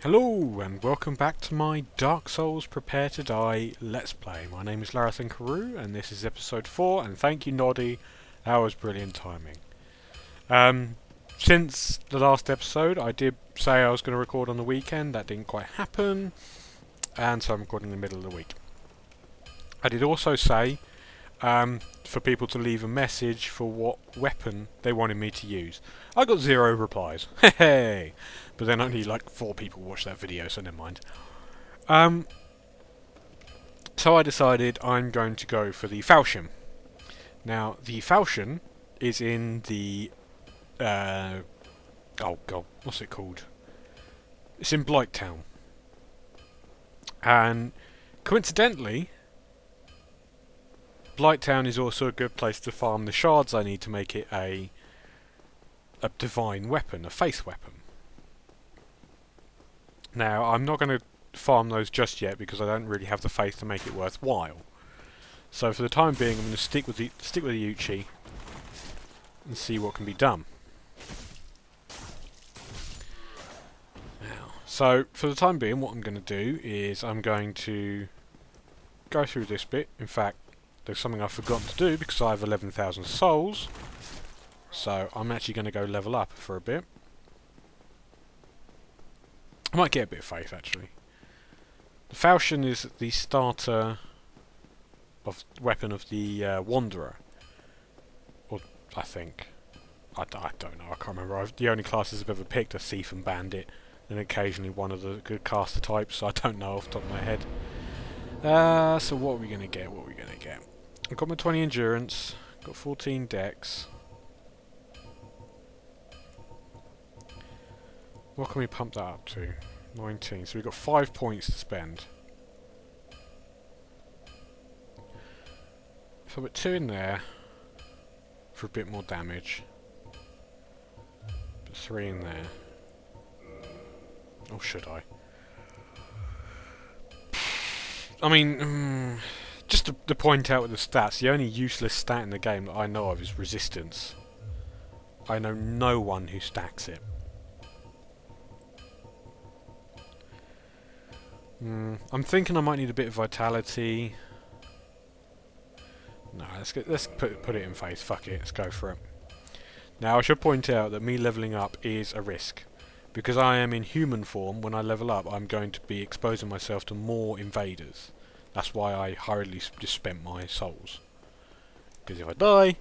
Hello and welcome back to my Dark Souls Prepare to Die Let's Play. My name is Larathan Carew and this is episode 4, and thank you Noddy, that was brilliant timing. Since the last episode I did say I was going to record on the weekend, that didn't quite happen, and so I'm recording in the middle of the week. I did also say for people to leave a message for what weapon they wanted me to use. I got 0 replies. Hey, but then only like 4 people watched that video, so never mind. So I decided I'm going to go for the falchion. Now the falchion is in the oh god, what's it called? It's in Blighttown, and coincidentally, Blighttown is also a good place to farm the shards I need to make it a divine weapon, a faith weapon. Now, I'm not going to farm those just yet because I don't really have the faith to make it worthwhile. So for the time being, I'm going to stick with the Uchi and see what can be done. Now, so for the time being, what I'm going to do is I'm going to go through this bit. In fact, there's something I've forgotten to do because I have 11,000 souls. So I'm actually going to go level up for a bit. I might get a bit of faith actually. The falchion is the starter of weapon of the Wanderer. Or I think. I don't know, I can't remember. The only classes I've ever picked are Thief and Bandit, and occasionally one of the good caster types, so I don't know off the top of my head. So what are we going to get? I've got my 20 endurance, got 14 dex. What can we pump that up to? 19, so we've got 5 points to spend. So I put 2 in there for a bit more damage. Put 3 in there. Or should I? I mean, just to point out with the stats, the only useless stat in the game that I know of is resistance. I know no one who stacks it. I'm thinking I might need a bit of vitality. No, let's put it in faith. Fuck it, let's go for it. Now I should point out that me leveling up is a risk. Because I am in human form, when I level up I'm going to be exposing myself to more invaders. That's why I hurriedly just spent my souls. Because if I die,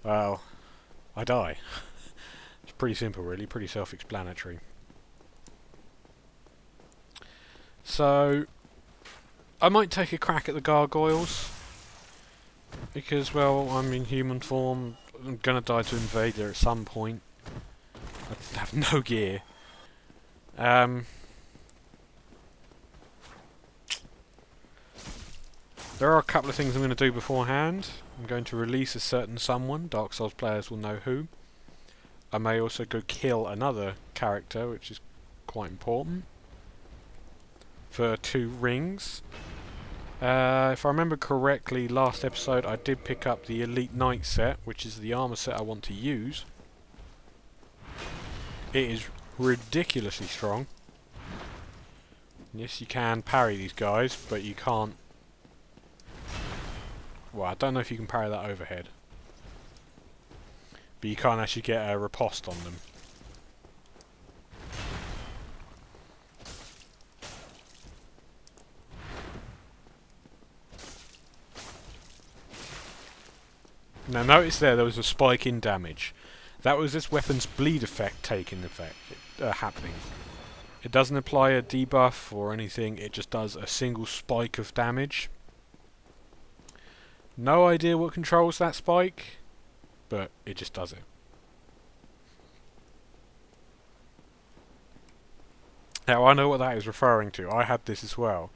well, I die. It's pretty simple really, pretty self-explanatory. So, I might take a crack at the gargoyles. Because, well, I'm in human form. I'm gonna die to invader at some point. I have no gear. There are a couple of things I'm going to do beforehand. I'm going to release a certain someone. Dark Souls players will know who. I may also go kill another character, which is quite important. For 2 rings. If I remember correctly, last episode I did pick up the Elite Knight set, which is the armor set I want to use. It is ridiculously strong. Yes, you can parry these guys, but you can't. Well, I don't know if you can parry that overhead. But you can't actually get a riposte on them. Now notice there was a spike in damage. That was this weapon's bleed effect happening. It doesn't apply a debuff or anything, it just does a single spike of damage. No idea what controls that spike, but it just does it. Now I know what that is referring to, I had this as well.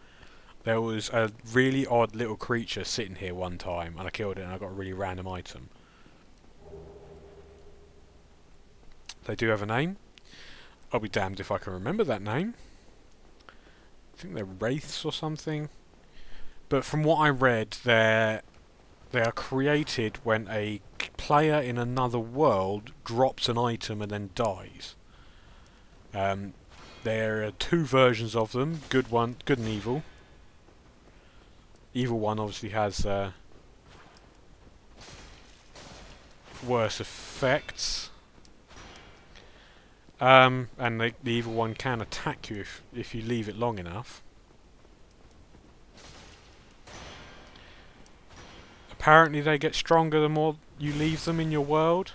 There was a really odd little creature sitting here one time, and I killed it and I got a really random item. They do have a name. I'll be damned if I can remember that name. I think they're wraiths or something. But from what I read, they are created when a player in another world drops an item and then dies. There are two versions of them, good and evil. Evil one obviously has worse effects. And the evil one can attack you if you leave it long enough. Apparently they get stronger the more you leave them in your world.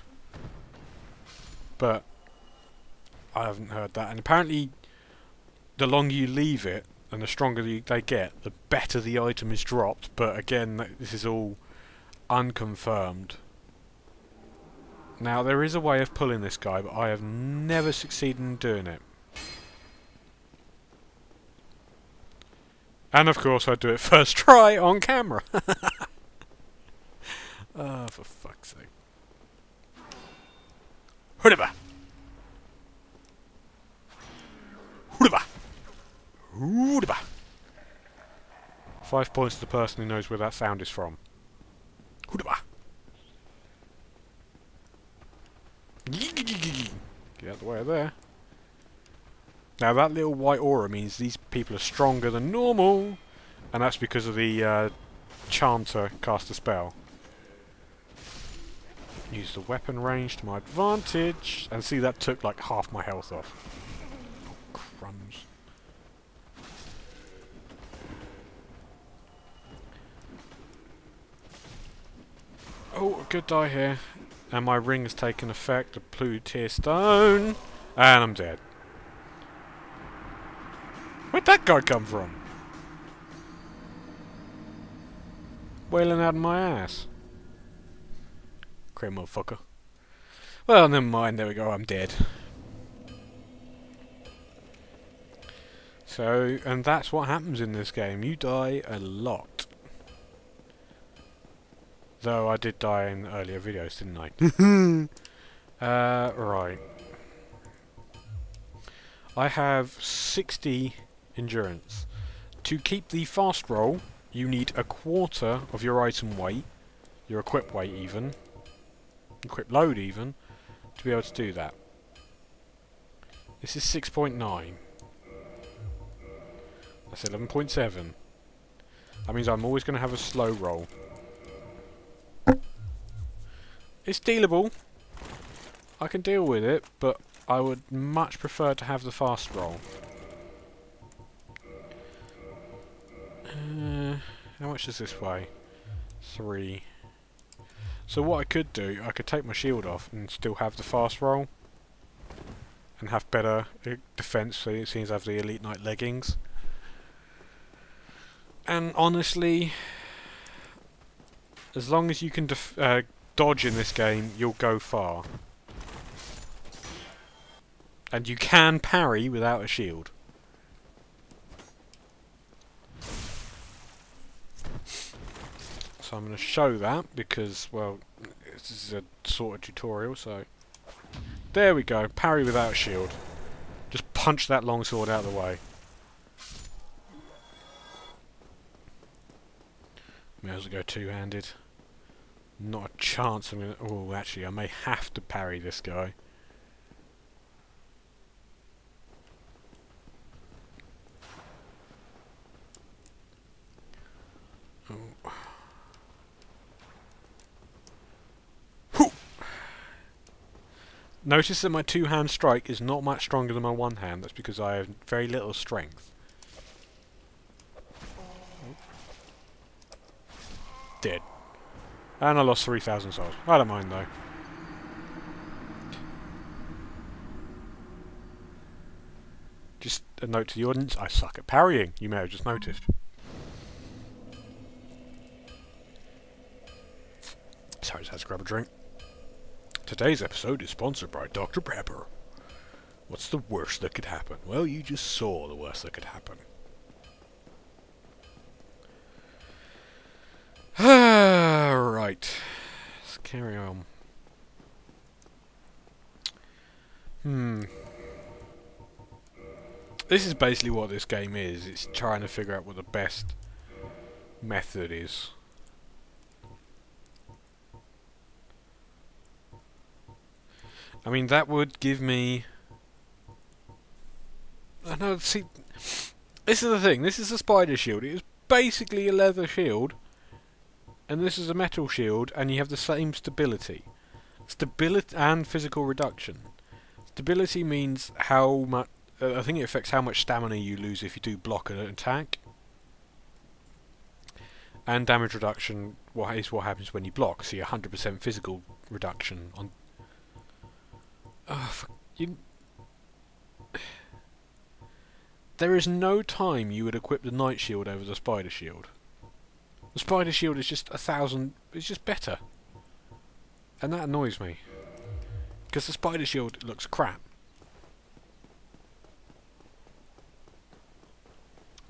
But I haven't heard that. And apparently the longer you leave it and the stronger they get, the better the item is dropped. But again, this is all unconfirmed. Now, there is a way of pulling this guy, but I have never succeeded in doing it. And of course, I do it first try on camera. For fuck's sake. Hoodiba! Hoodiba! Hoodiba! 5 points to the person who knows where that sound is from. Hoodiba! Get out the way of there. Now that little white aura means these people are stronger than normal, and that's because of the chanter cast a spell. Use the weapon range to my advantage, and see that took like half my health off. Oh, crumbs. Oh, a good die here. And my ring has taken effect, a blue tear stone, and I'm dead. Where'd that guy come from? Wailing out of my ass. Crazy motherfucker. Well, never mind, there we go, I'm dead. So, and that's what happens in this game. You die a lot. Though I did die in earlier videos, didn't I? Right. I have 60 endurance. To keep the fast roll, you need a quarter of your item weight, your equip weight even, equip load even, to be able to do that. This is 6.9. That's 11.7. That means I'm always going to have a slow roll. It's dealable. I can deal with it, but I would much prefer to have the fast roll. How much does this weigh? 3. So what I could do, I could take my shield off and still have the fast roll. And have better defense, so it seems I have the Elite Knight leggings. And honestly, as long as you can dodge in this game, you'll go far. And you can parry without a shield. So I'm going to show that because, well, this is a sort of tutorial, so... There we go, parry without a shield. Just punch that longsword out of the way. May as well go two-handed. Not a chance I'm going to... Oh, actually, I may have to parry this guy. Oh. Notice that my two-hand strike is not much stronger than my one hand. That's because I have very little strength. Dead. And I lost 3,000 souls. I don't mind though. Just a note to the audience, I suck at parrying. You may have just noticed. Sorry, just had to grab a drink. Today's episode is sponsored by Dr. Pepper. What's the worst that could happen? Well, you just saw the worst that could happen. Right. Let's carry on. This is basically what this game is. It's trying to figure out what the best method is. I mean, that would give me No, see, this is the thing. This is a spider shield. It is basically a leather shield, and this is a metal shield, and you have the same stability. Stability and physical reduction. Stability means how much. I think it affects how much stamina you lose if you do block an attack. And damage reduction is what happens when you block. So 100% physical reduction on. There is no time you would equip the Night Shield over the Spider Shield. The Spider Shield is just 1,000. It's just better, and that annoys me because the Spider Shield looks crap.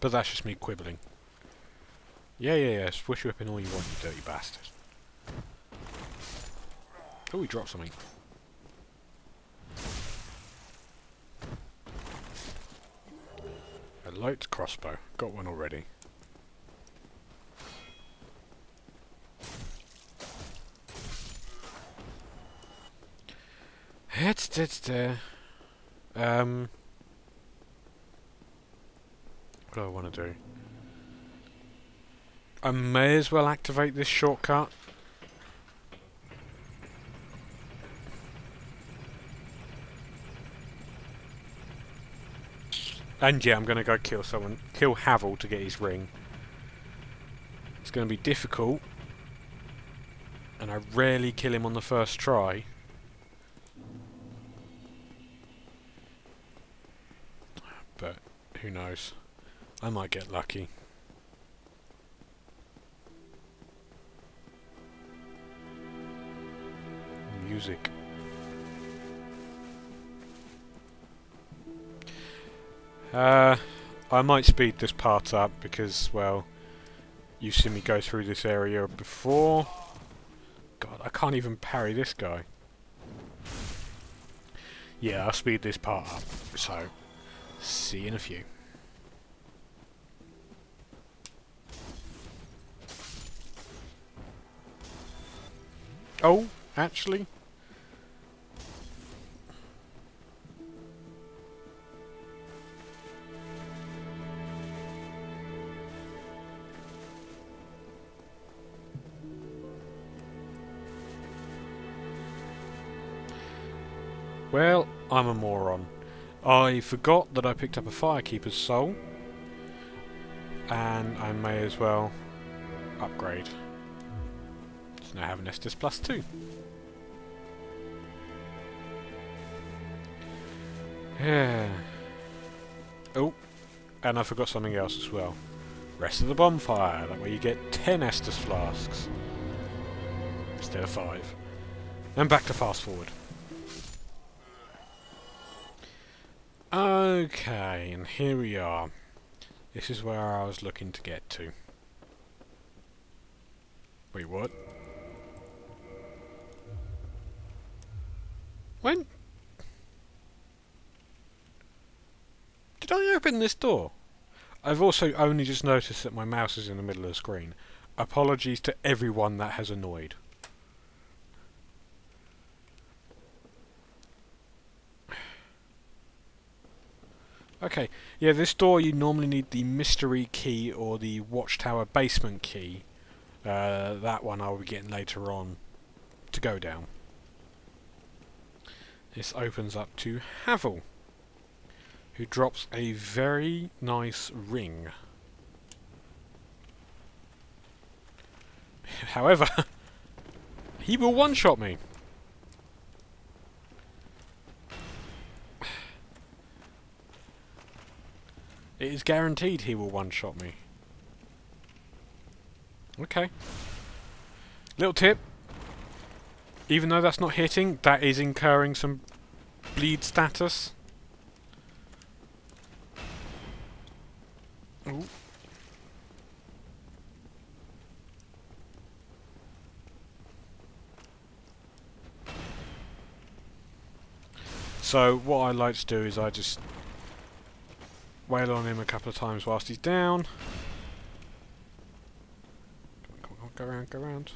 But that's just me quibbling. Yeah. Swish whipping all you want, you dirty bastard. Oh, he dropped something. A light crossbow. Got one already. It's there. What do I want to do? I may as well activate this shortcut. And yeah, I'm going to go kill someone. Kill Havel to get his ring. It's going to be difficult. And I rarely kill him on the first try. But who knows? I might get lucky. Music. I might speed this part up because, well, you've seen me go through this area before. God, I can't even parry this guy. Yeah, I'll speed this part up. So, see you in a few. Oh, actually. Well, I'm a moron. I forgot that I picked up a Firekeeper's Soul. And I may as well upgrade. So now I have an Estus Plus 2. Yeah. Oh, and I forgot something else as well. Rest of the bonfire. That way you get 10 Estus Flasks. Instead of 5. And back to fast forward. Okay, and here we are. This is where I was looking to get to. Wait, what? When? Did I open this door? I've also only just noticed that my mouse is in the middle of the screen. Apologies to everyone that has annoyed. Okay, yeah, this door you normally need the mystery key or the watchtower basement key. That one I'll be getting later on to go down. This opens up to Havel, who drops a very nice ring. However, he will one-shot me. It is guaranteed he will one-shot me. Okay. Little tip. Even though that's not hitting, that is incurring some bleed status. Ooh. So what I like to do is I just wail on him a couple of times whilst he's down. Come on, go around, go around.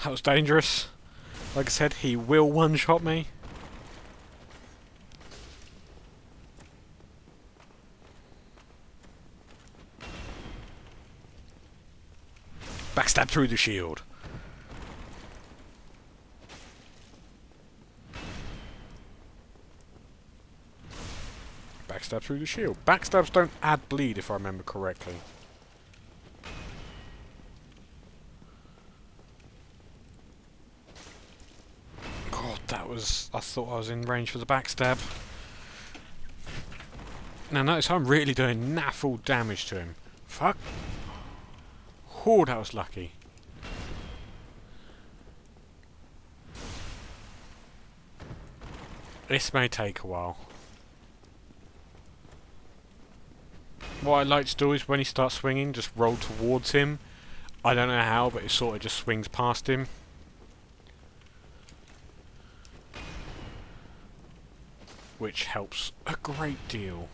That was dangerous. Like I said, he will one-shot me. Backstab through the shield. Backstab through the shield. Backstabs don't add bleed, if I remember correctly. God, that was... I thought I was in range for the backstab. Now notice I'm really doing naffle damage to him. Fuck. Oh, that was lucky. This may take a while. What I like to do is when he starts swinging, just roll towards him. I don't know how, but it sort of just swings past him. Which helps a great deal.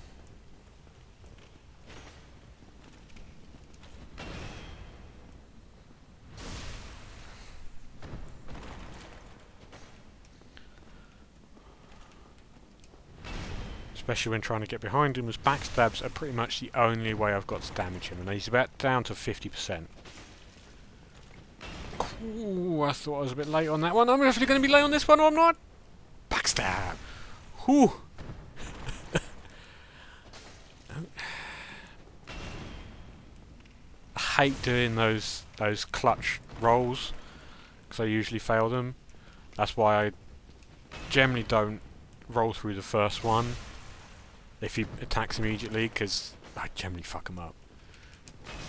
Especially when trying to get behind him, as backstabs are pretty much the only way I've got to damage him, and he's about down to 50%. Ooh, I thought I was a bit late on that one. I'm definitely going to be late on this one, or I'm not. Backstab. Whew. I hate doing those clutch rolls because I usually fail them. That's why I generally don't roll through the first one if he attacks immediately, because I generally fuck him up.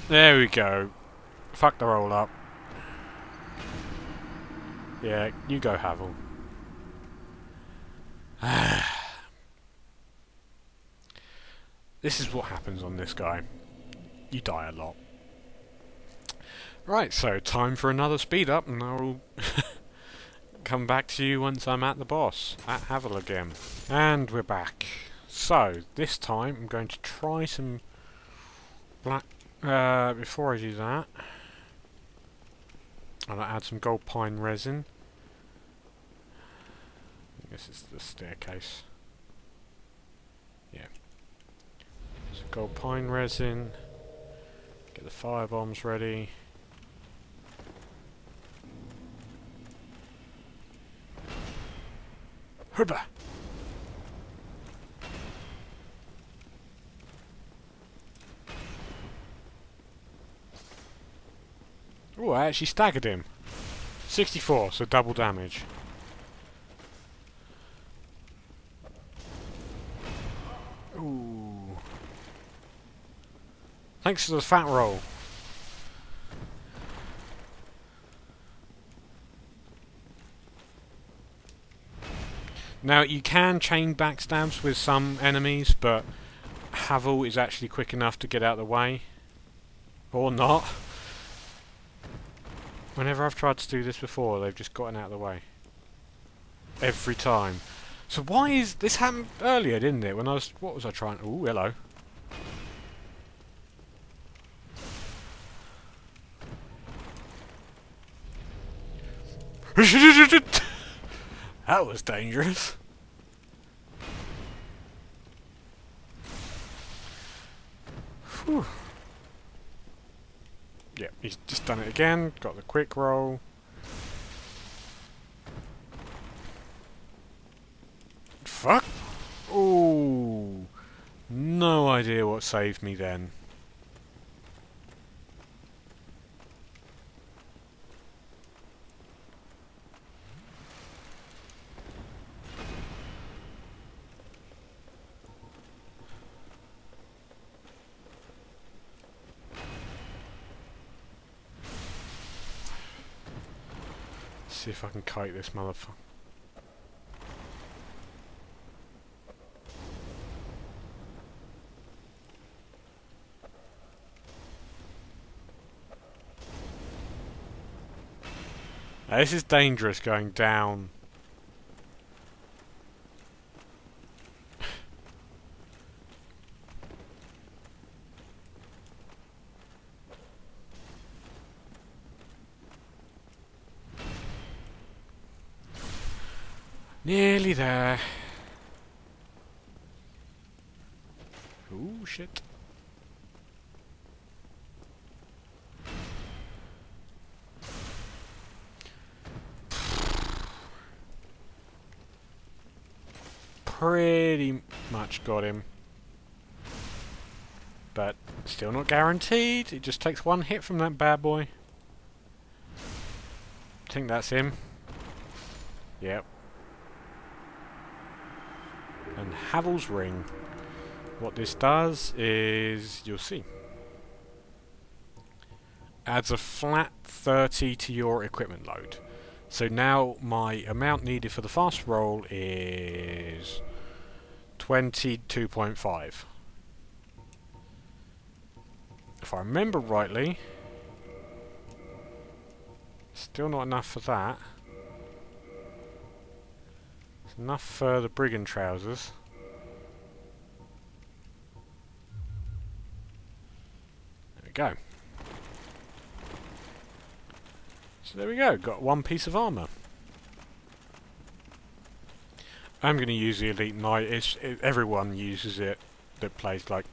There we go. Fuck the roll up. Yeah, you go, Havel. This is what happens on this guy. You die a lot. Right, so time for another speed up, and I'll come back to you once I'm at the boss, at Havel again. And we're back. So, this time I'm going to try some black... before I do that, I'll add some gold pine resin. This is the staircase. Yeah. So gold pine resin. Get the fire bombs ready. Hurba! Oh, I actually staggered him. 64, so double damage. Ooh. Thanks for the fat roll. Now, you can chain backstabs with some enemies, but Havel is actually quick enough to get out of the way. Or not. Whenever I've tried to do this before, they've just gotten out of the way. Every time. So why is... This happened earlier, didn't it? When I was... What was I trying... Ooh, hello. That was dangerous. Whew. Yep, he's just done it again. Got the quick roll. Fuck! Ooh. No idea what saved me then. See if I can kite this motherfucker. Now, this is dangerous going down. Nearly there. Ooh, shit. pretty much got him. But still not guaranteed. It just takes one hit from that bad boy. I think that's him. Yep. And Havel's Ring. What this does is, you'll see, adds a flat 30 to your equipment load. So now my amount needed for the fast roll is 22.5. If I remember rightly, still not enough for that. It's enough for the brigand trousers. There we go. So there we go, got one piece of armour. I'm going to use the Elite Knight. Everyone uses it that plays like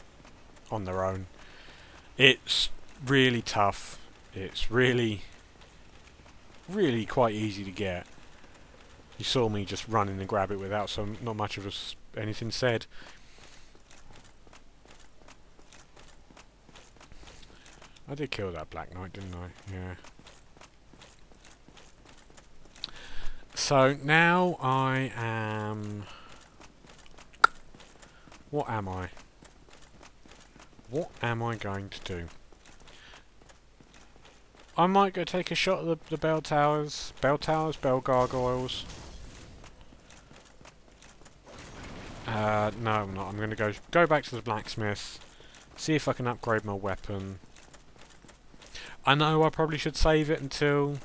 on their own. It's really tough. It's really quite easy to get. You saw me just run in and grab it without not much of anything said. I did kill that Black Knight, didn't I? Yeah. So now I am... What am I? What am I going to do? I might go take a shot at the bell towers. Bell towers? Bell gargoyles? No, I'm not. I'm going to go back to the blacksmith. See if I can upgrade my weapon. I know I probably should save it until...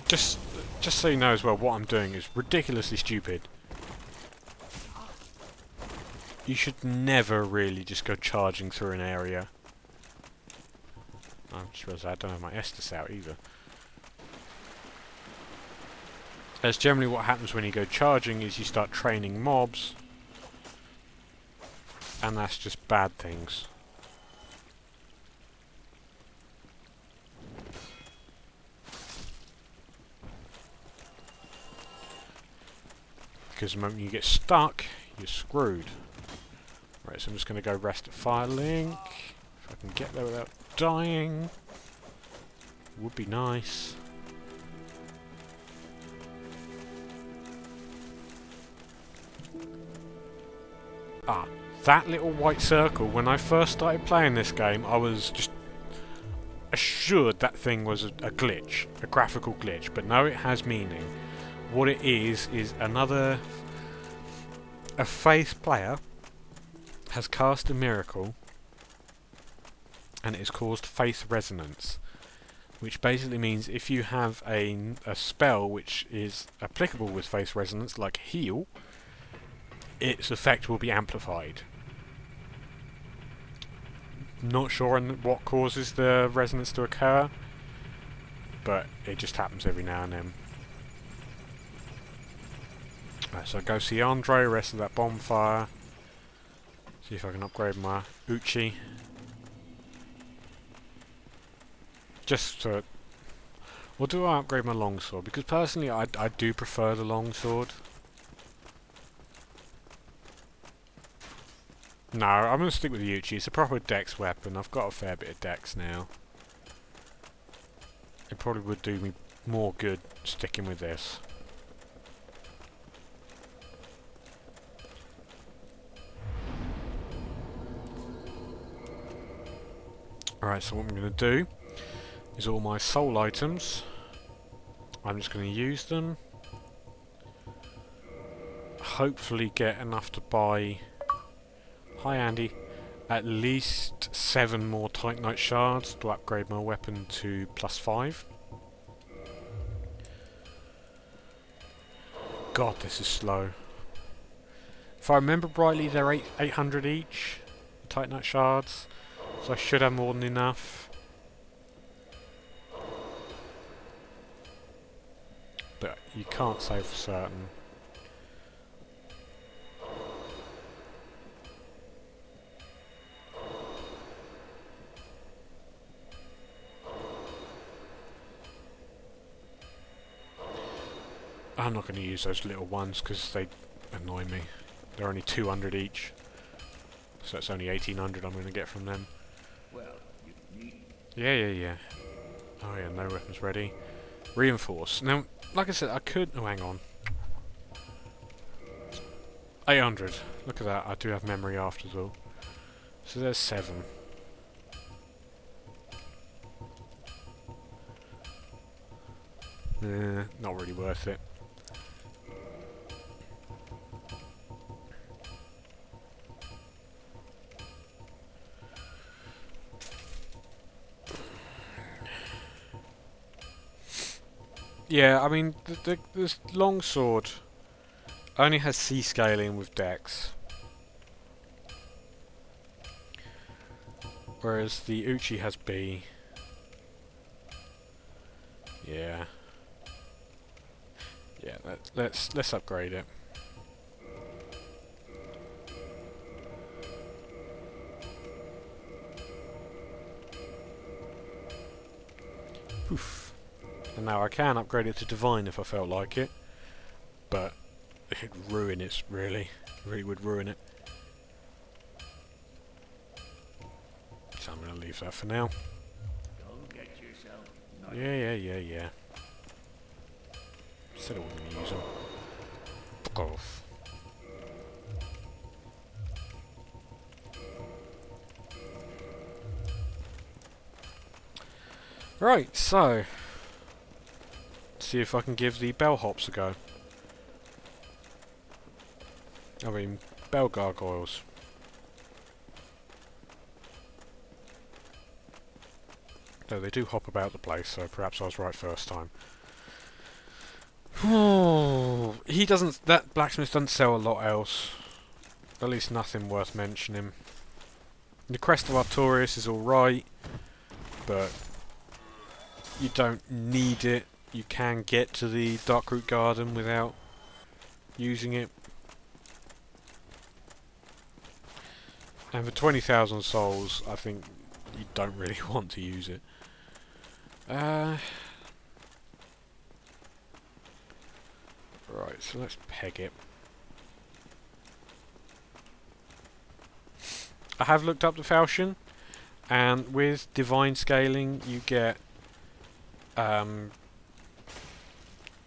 Just so you know as well, what I'm doing is ridiculously stupid. You should never really just go charging through an area. I just realised I don't have my Estus out either. That's generally what happens when you go charging, is you start training mobs. And that's just bad things. Because the moment you get stuck, you're screwed. Right, so I'm just going to go rest at Firelink. If I can get there without dying. Would be nice. Ah, that little white circle, when I first started playing this game, I was just assured that thing was a glitch, a graphical glitch, but no, it has meaning. What it is a Faith player has cast a miracle, and it has caused Faith Resonance, which basically means if you have a spell which is applicable with Faith Resonance, like Heal, its effect will be amplified. Not sure on what causes the resonance to occur, but it just happens every now and then. Right, so I go see Andre, rest of that bonfire. See if I can upgrade my Uchi. Just to... Or do I upgrade my longsword? Because personally I do prefer the longsword. No, I'm going to stick with the Uchi. It's a proper dex weapon. I've got a fair bit of dex now. It probably would do me more good sticking with this. Alright, so what I'm going to do is all my soul items. I'm just going to use them. Hopefully get enough to buy... Hi Andy. At least 7 more Titanite shards to upgrade my weapon to +5. God, this is slow. If I remember rightly, they're 800 each, the Titanite shards, so I should have more than enough. But you can't say for certain. I'm not going to use those little ones because they annoy me. They're only 200 each. So it's only 1800 I'm going to get from them. Well, you need. Yeah. Oh yeah, no weapons ready. Reinforce. Now, like I said, I could... Oh, hang on. 800. Look at that. I do have memory after as well. So there's 7. Not really worth it. Yeah, I mean, this longsword only has C scaling with dex. Whereas the Uchi has B. Yeah. Yeah, let's upgrade it. Poof. And now I can upgrade it to Divine if I felt like it. But it'd ruin it, really. It really would ruin it. So I'm going to leave that for now. Don't get yourself. Yeah. Said I wasn't going to use them. Fuck off. Right, so... see if I can give the bellhops a go. I mean, bell gargoyles. Though they do hop about the place, so perhaps I was right first time. He doesn't... that blacksmith doesn't sell a lot else. At least nothing worth mentioning. The Crest of Artorias is alright, but you don't need it. You can get to the Darkroot Garden without using it. And for 20,000 souls, I think you don't really want to use it. Right, so let's peg it. I have looked up the falchion, and with divine scaling you get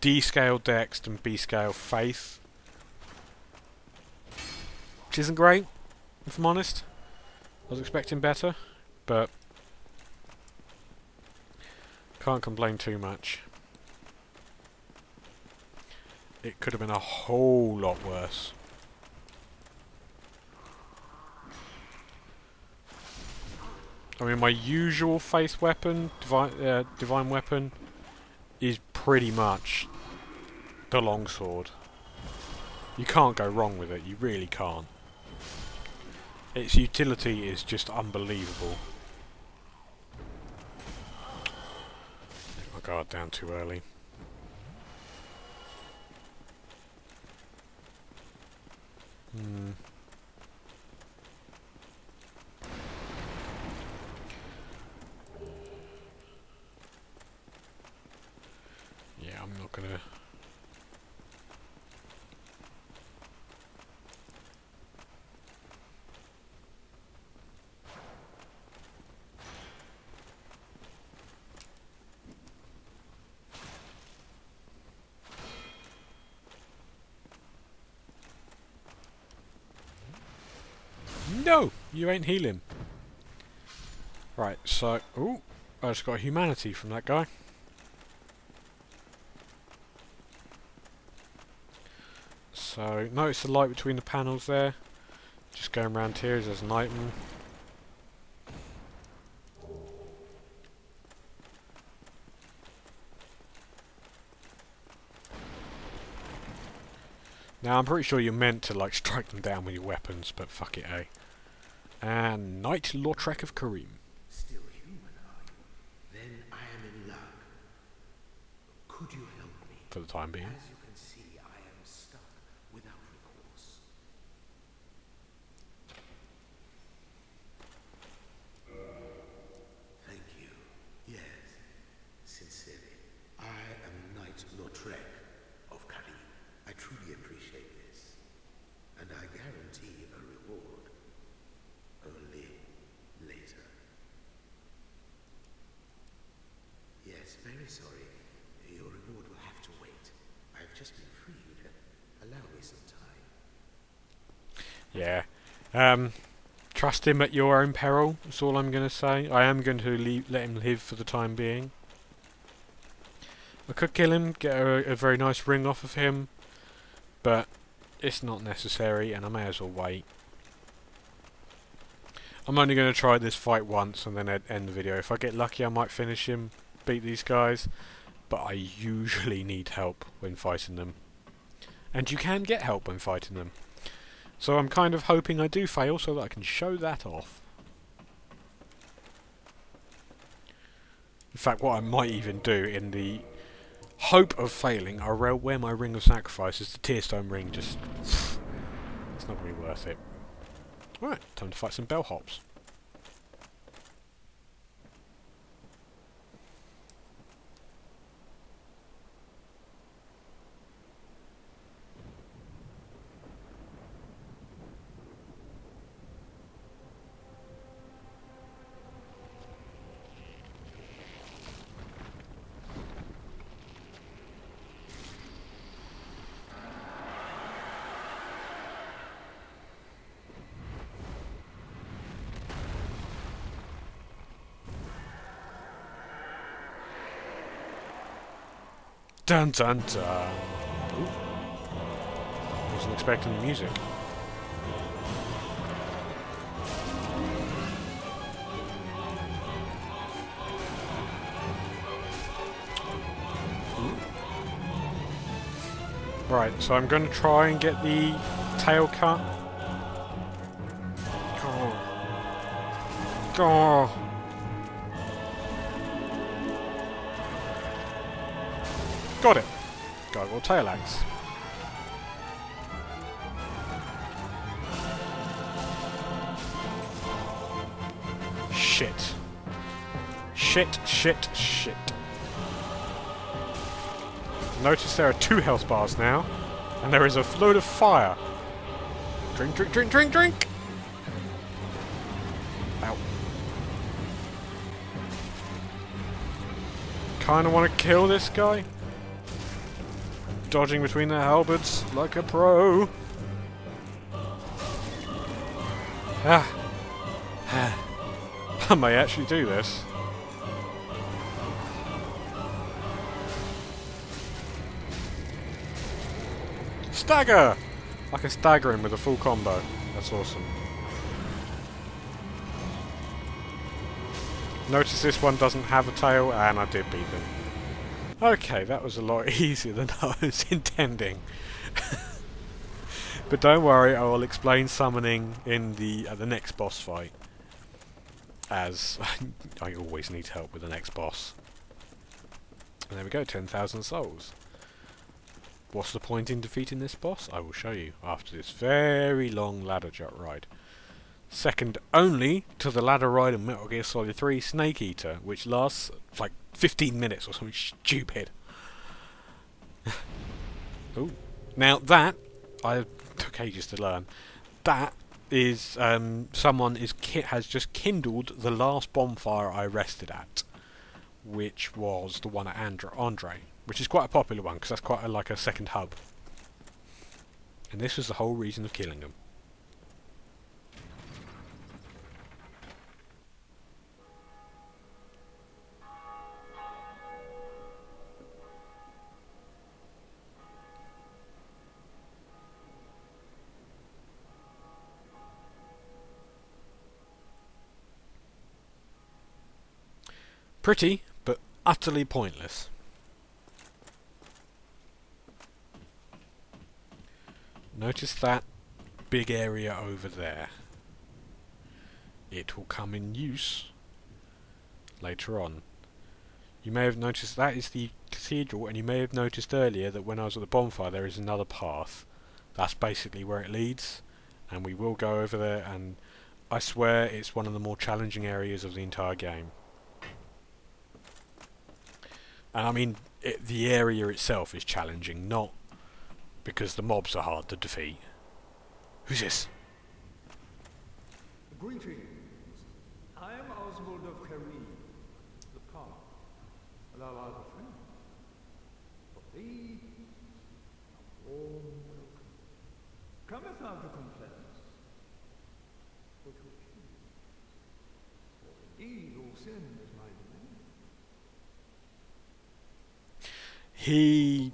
D scale dex and B scale faith, which isn't great, if I'm honest. I was expecting better, but can't complain too much. It could have been a whole lot worse. I mean, my usual faith weapon, divine weapon, is pretty much the longsword. You can't go wrong with it, you really can't. Its utility is just unbelievable. Let my guard down too early. Yeah, I'm not gonna... No! You ain't healing. Right, so... ooh, I just got a humanity from that guy. So, notice the light between the panels there. Just going around here as an item. Now, I'm pretty sure you're meant to, like, strike them down with your weapons, but fuck it, eh? And Knight Lautrec of Kareem. Still human, are you? Then I am in luck. Could you help me? For the time being. As you can see, I am stuck without recourse. Thank you. Yes, sincerely. I am Knight Lautrec of Kareem. truly appreciate this, and I guarantee a reward. Only later. Yes, very sorry. Your reward will have to wait. I've just been freed. Allow me some time. Yeah. Trust him at your own peril, that's all I'm going to say. I am going to let him live for the time being. I could kill him, get a very nice ring off of him, but it's not necessary, and I may as well wait. I'm only going to try this fight once and then end the video. If I get lucky, I might finish him, beat these guys, but I usually need help when fighting them. And you can get help when fighting them. So I'm kind of hoping I do fail so that I can show that off. In fact, what I might even do in the hope of failing, I'll wear my ring of sacrifice as the Tearstone ring. Just it's not going to be worth it. Alright, time to fight some bellhops. Dun dun dun. Ooh. Wasn't expecting the music. Right, so I'm going to try and get the tail cut. Oh. Got it. Gargoyle tail axe. Shit. Shit, shit, shit. Notice there are 2 health bars now, and there is a load of fire. Drink, drink, drink, drink, drink! Ow. Kinda wanna kill this guy. Dodging between the halberds like a pro. Ah. I may actually do this. Stagger! I can stagger him with a full combo. That's awesome. Notice this one doesn't have a tail, and I did beat them. Okay, that was a lot easier than I was intending. But don't worry, I will explain summoning in the next boss fight. As I always need help with the next boss. And there we go, 10,000 souls. What's the point in defeating this boss? I will show you after this very long ladder ride. Second only to the ladder ride in Metal Gear Solid 3 Snake Eater, which lasts like 15 minutes or something stupid. Ooh. Now that, I took ages to learn, that is someone has just kindled the last bonfire I rested at, which was the one at Andre, which is quite a popular one because that's quite like a second hub. And this was the whole reason of killing them. Pretty, but utterly pointless. Notice that big area over there. It will come in use later on. You may have noticed that is the cathedral, and you may have noticed earlier that when I was at the bonfire there is another path. That's basically where it leads, and we will go over there, and I swear it's one of the more challenging areas of the entire game. And I mean, the area itself is challenging, not because the mobs are hard to defeat. Who's this? Greetings. I am Oswald of Careem, the Park, and thou art a friend. For thee, a warm welcome. Cometh out to complaints, but to accuse. For indeed all sin is my domain. He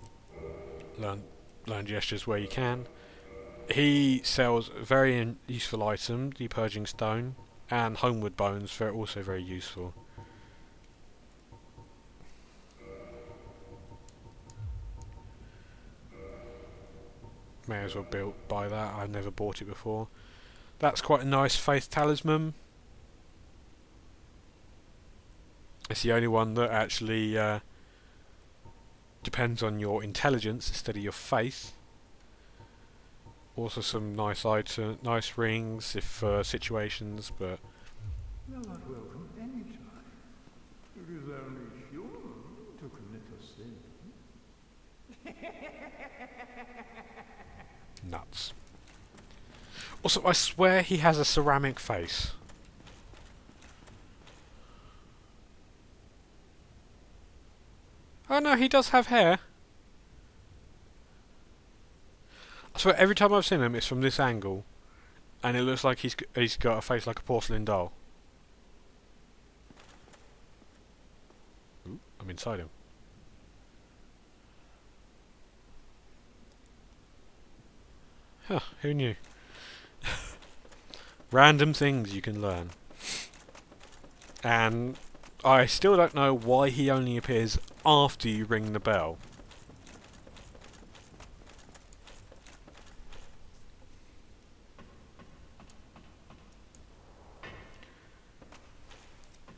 learn gestures where you can. He sells a very useful item, the purging stone, and homeward bones. They're also very useful. May as well buy that. I've never bought it before. That's quite a nice faith talisman. It's the only one that actually depends on your intelligence instead of your faith. Also some nice nice rings if situations, but Thou art welcome any time. It is only human to commit a sin. nuts. Also, I swear he has a ceramic face. Oh no, he does have hair. I swear every time I've seen him it's from this angle and it looks like he's got a face like a porcelain doll. Ooh, I'm inside him. Huh, who knew? Random things you can learn. And I still don't know why he only appears after you ring the bell.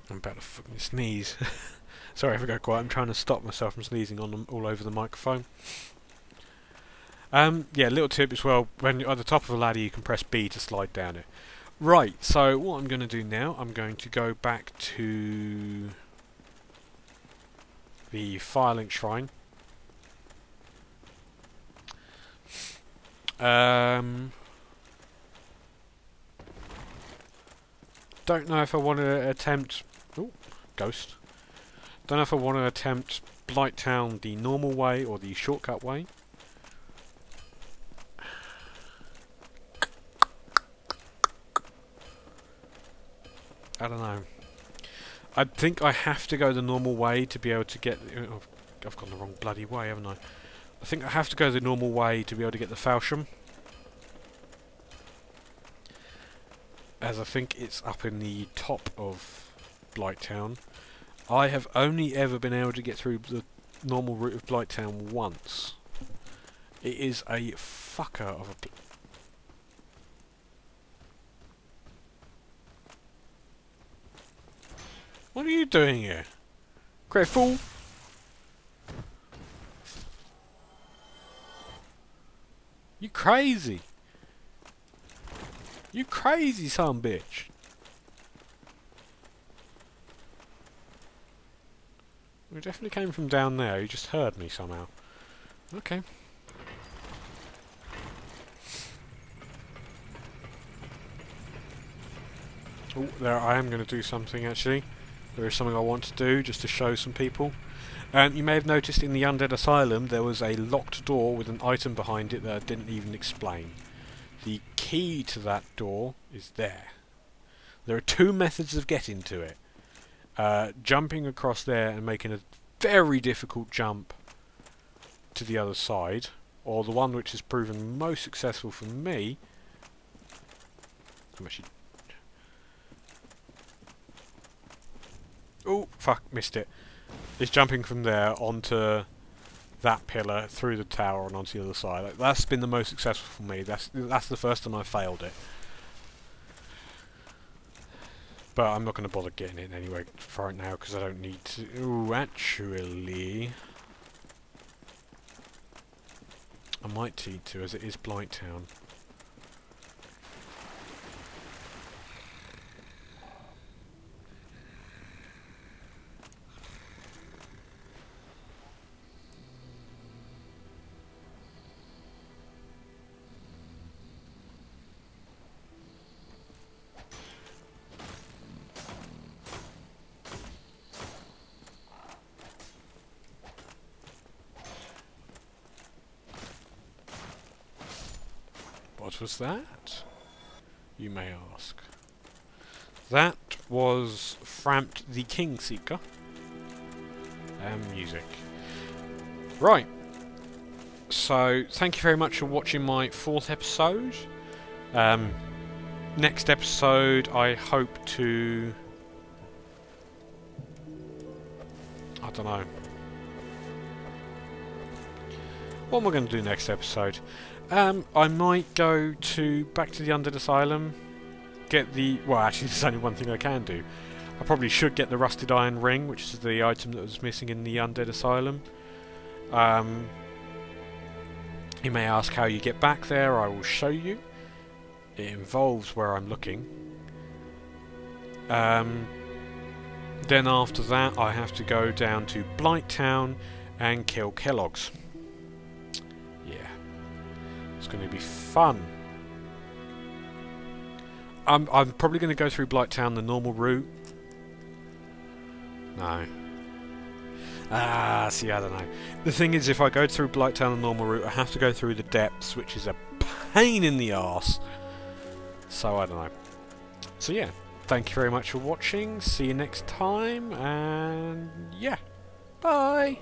I'm about to fucking sneeze. Sorry if I go quiet, I'm trying to stop myself from sneezing on them all over the microphone. Yeah, little tip as well, when you're at the top of a ladder you can press B to slide down it. Right, so what I'm going to do now, I'm going to go back to the Firelink Shrine. Don't know if I want to attempt... Ooh, ghost. Don't know if I want to attempt Blighttown the normal way or the shortcut way. I don't know. I think I have to go the normal way to be able to get... Oh, I've gone the wrong bloody way, haven't I? I think I have to go the normal way to be able to get the falchion. As I think it's up in the top of Blighttown. I have only ever been able to get through the normal route of Blighttown once. It is a fucker of a... What are you doing here? Great fool! You crazy! You crazy son bitch! We definitely came from down there, you just heard me somehow. Okay. Oh, there I am going to do something actually. There is something I want to do just to show some people. You may have noticed in the Undead Asylum there was a locked door with an item behind it that I didn't even explain. The key to that door is there. There are two methods of getting to it. Jumping across there and making a very difficult jump to the other side, or the one which has proven most successful for me. I'm actually... Oh, fuck, missed it. Is jumping from there onto that pillar, through the tower and onto the other side. Like, that's been the most successful for me. That's the first time I failed it. But I'm not going to bother getting it anyway for right now because I don't need to. Ooh, actually, I might need to, as it is Blighttown. What was that? You may ask. That was Frampt the Kingseeker. And music. Right. So, thank you very much for watching my 4th episode. Next episode, I hope to... I don't know. What am I going to do next episode? I might go back to the Undead Asylum. Get the... Well, actually, there's only one thing I can do. I probably should get the Rusted Iron Ring, which is the item that was missing in the Undead Asylum. You may ask how you get back there. I will show you. It involves where I'm looking. Then after that, I have to go down to Blighttown and kill Kellogg's. Yeah. It's going to be fun. I'm probably going to go through Blighttown the normal route. No. See, I don't know. The thing is, if I go through Blighttown the normal route, I have to go through the depths, which is a pain in the arse. So, I don't know. So, yeah. Thank you very much for watching. See you next time. And, yeah. Bye.